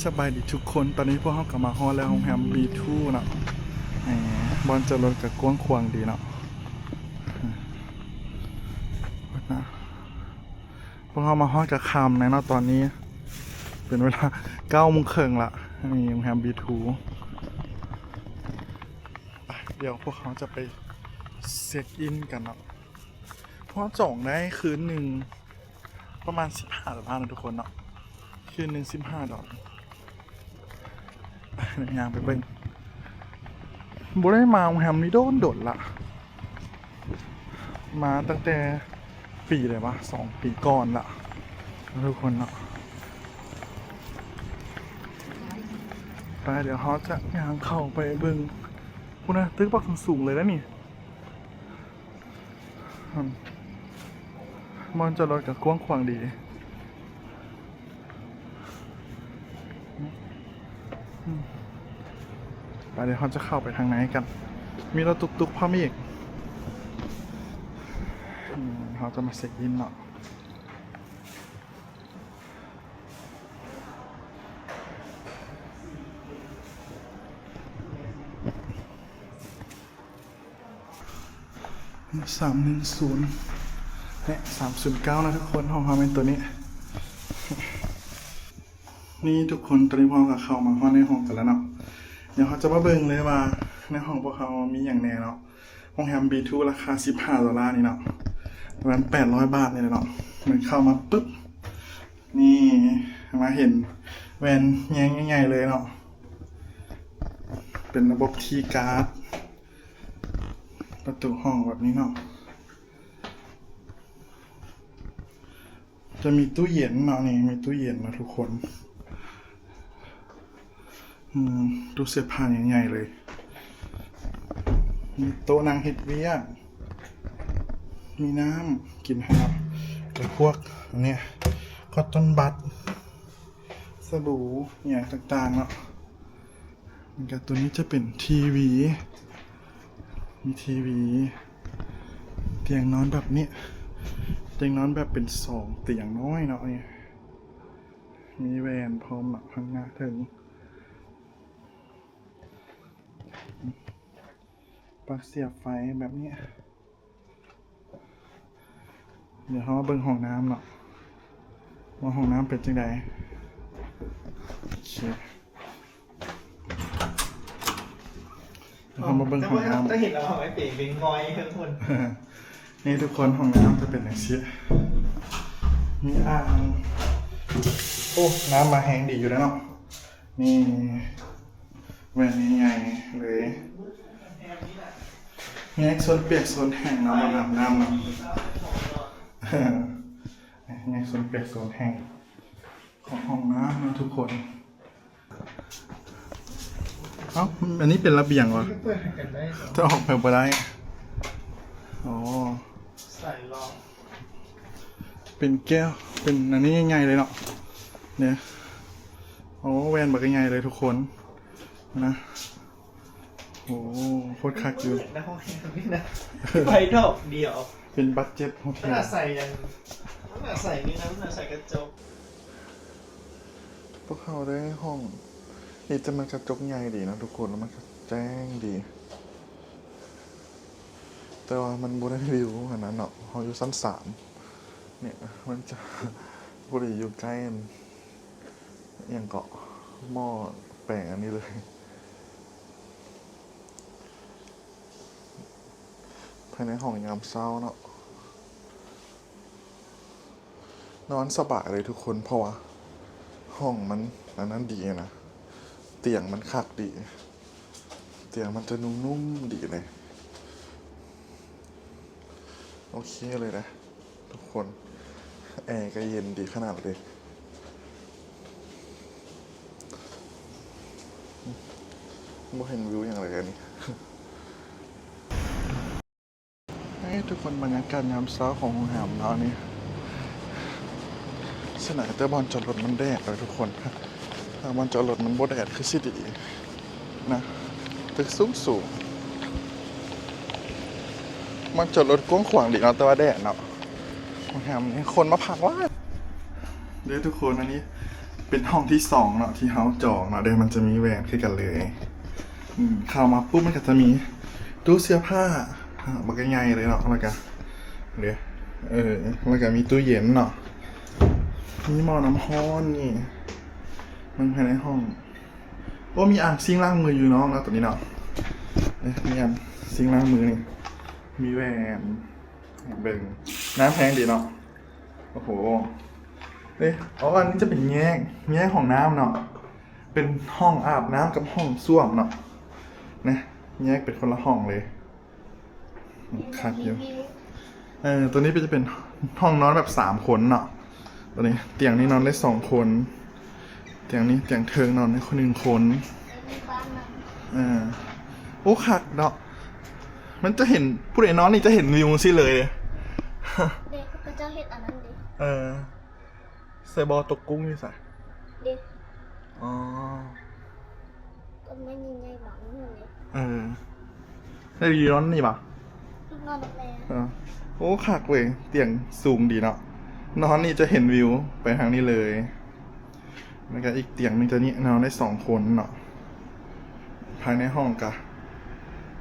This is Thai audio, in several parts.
สบายดีทุกคนตอนนี้พวกเขากลับมาฮอลแล้วโรงแรม B2 เนาะบอลจะรถกับกว้างขวางดีเนาะนะพวกเขามาฮอลกับคำนะเนาะตอนนี้เป็นเวลา9:30ละนี่โรงแรม B2 เดี๋ยวพวกเขาจะไปเช็คอินกันเนาะเพราะจองได้คืนหนึ่งประมาณ$15นะทุกคนเนาะคืนหนึ่ง$15ยางไปเบิ่งบ่ได้มาโรงแรมนี้โดนละมาตั้งแต่ปีเลยวะ2 ปีก่อนละทุกคนเนาะไปเดี๋ยวเขาจะยางเข้าไปเบิ่งคุณนะตึกปักสูงเลยนะนี่มันจะรถกับกว้างขวางดีไปเดี๋ยวเขาจะเข้าไปทางไหนกันมีรถตุกๆพร้อมอีกเขาจะมาเช็คอินเนาะ310และ309นะทุกคนห้องเขาเป็นตัวนี้นี่ทุกคนตอนนี้พอกับเข้ามาห้องในห้องกันแล้วเนาะเดี๋ยวเขาจะมาเบิ่งเลยว่าในห้องพวกเขามีอย่างแน่เนาะห้องแฮม B2 ราคา$15นี่เนาะประมาณ800 บาทเลยเนาะมันเข้ามาปึ๊บนี่มาเห็นแวนแย้งใหญ่ๆเลยเนาะเป็นระบบคีย์การ์ดประตูห้องแบบนี้เนาะจะมีตู้เย็นเนาะนี่มีตู้เย็นนะทุกคนตู้เสื้อผ้าใหญ่ๆเลยมีโต๊ะนั่งเฮ็ดเวียกมีน้ำกินให้เนาะกับพวกอันเนี้ยคอตตอนบัดสบู่อย่างต่างๆเนาะกับตัวนี้จะเป็นทีวีมีทีวีเตียงนอนแบบนี้เตียงนอนแบบเป็น2 เตียงน้อยเนาะนี่มีแวนพร้อมเนาะข้างหน้าถึงปลั๊กเสียบไฟแบบนี้เดี๋ยวเขามาเบิ่งห้องน้ำเนาะว่าห้องน้ำเป็นจังไดโอเคเรามาเบิ่งห้องน้ำจะเห็นเราไม่เปลี่ยนเป็นงอยทุกคนนี่ทุกคนห้องน้ำจะเป็นอย่างนี้มีอ่างโอ้น้ำมาแห้งดีอยู่แล้วเนาะนี่แหวนนี้ใหญ่เลยแยกโซนเปียกโซนแห้งเนาะมาอาบน้ำเนาะแยกโซนเปียกโซนแห้งของห้องน้ำนะทุกคนเอ้าอันนี้เป็นระเบียงวะจะออกแบบไปได้อ๋อใส่รองเป็นแก้วเป็นอันนี้ง่ายๆเลยเนาะเนี่ยโอ้แวนแบบง่ายๆเลยทุกคนนะโอ้โคตรคักอยู่นะห้องแอร์นี่นะไฟดอกเดียวเป็นบัดเจ็ตโฮเทลน่าใส่ยังน่าใส่นี่นะน่าใส่กระจกพวกเขาได้ห้องนี่จะมันกระจกใหญ่ดีนะทุกคนแล้วมันแจ้งดีแต่ว่ามันบูได้วิวขนาดนั้นเนาะเขาอยู่ชั้น3เนี่ยมันจะบูได้อยู่ใกล้อย่างเกาะหม้อแปลงอันนี้เลยภายในห้องยามเช้าเนาะนอนสบายเลยทุกคนเพราะว่าห้องมันอันนั้นดีนะเตียงมันคักดีเตียงมันจะนุ่มๆดีเลยโอเคเลยนะทุกคนแอร์ก็เย็นดีขนาดเลยบ่เห็นวิวอย่างไรกันนี่ให้ทุกคนบรรยากาศยามเช้าของโรงแรมเรานี่สนามแต่บอลจอดรถมันแดดเลยทุกคนถ้าบอลจอดรถมันบ่แดดคือสิดีนะตึกสูงมันจอดรถกว้างขวางดีเนาะแต่ว่าแดดเนาะโรงแรมนี้คนมาพักว่าเดี๋ยวทุกคนอันนี้ เป็นห้องที่สองเนาะที่เฮาจองเนาะเดี๋ยวมันจะมีแหวนขึ้นกันเลยเข้ามาปุ๊บมันก็จะมีตู้เสื้อผ้าบักใหญ่เลยเนาะแล้วก็เดี๋ยวแล้วก็มีตู้เย็นเนาะมีหม้อน้ำร้อนนี่มันภายในห้องโอ้มีอ่างซิงค์ล้างมืออยู่เนาะแล้วตัวนี้เนาะมีอ่างซิงค์ล้างมือนี่มีแหวนเบิ่งน้ำแพงดีเนาะโอ้โหอันนี้จะเป็นแยกของน้ำเนาะเป็นห้องอาบน้ำกับห้องส้วมเนาะนะแยกเป็นคนละห้องเลยคักอยู่ตัวนี้จะเป็นห้องนอนแบบ3 คนเนาะตัวนี้เตียงนี้นอนได้2 คนเตียงนี้เตียงเทิงนอนได้คน1 คนโอ้คักเนาะมันจะเห็นผู้ใดนอนนี่จะเห็นวิวสิเลยเด็กก็จะเห็นอันนั้นดิใส่บอตกกุ้งนี่สิเด็ก อ๋อก็ไม่ยิงไงหวังเลยได้ดีร้อนนี่ปะลูกนอนแล้ว โอ้คักเว้ยเตียงสูงดีเนาะนอนนี่จะเห็นวิวไปทางนี้เลยแล้วก็อีกเตียงนึงจะนี่นอนได้2 คนเนาะภายในห้องกะ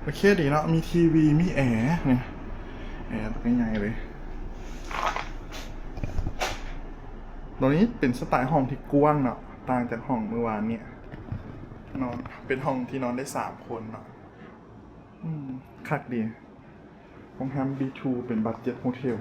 โอเคดีเนาะมีทีวีมีแอร์เนี่ยแอร์ตัวใหญ่เลยตรงนี้เป็นสไตล์ห้องที่กว้างเนาะต่างจากห้องเมื่อวานเนี่ยนอนเป็นห้องที่นอนได้3 คนเนาะคักดีโรงแรม B2 เป็นบัดเจ็ตโฮเทล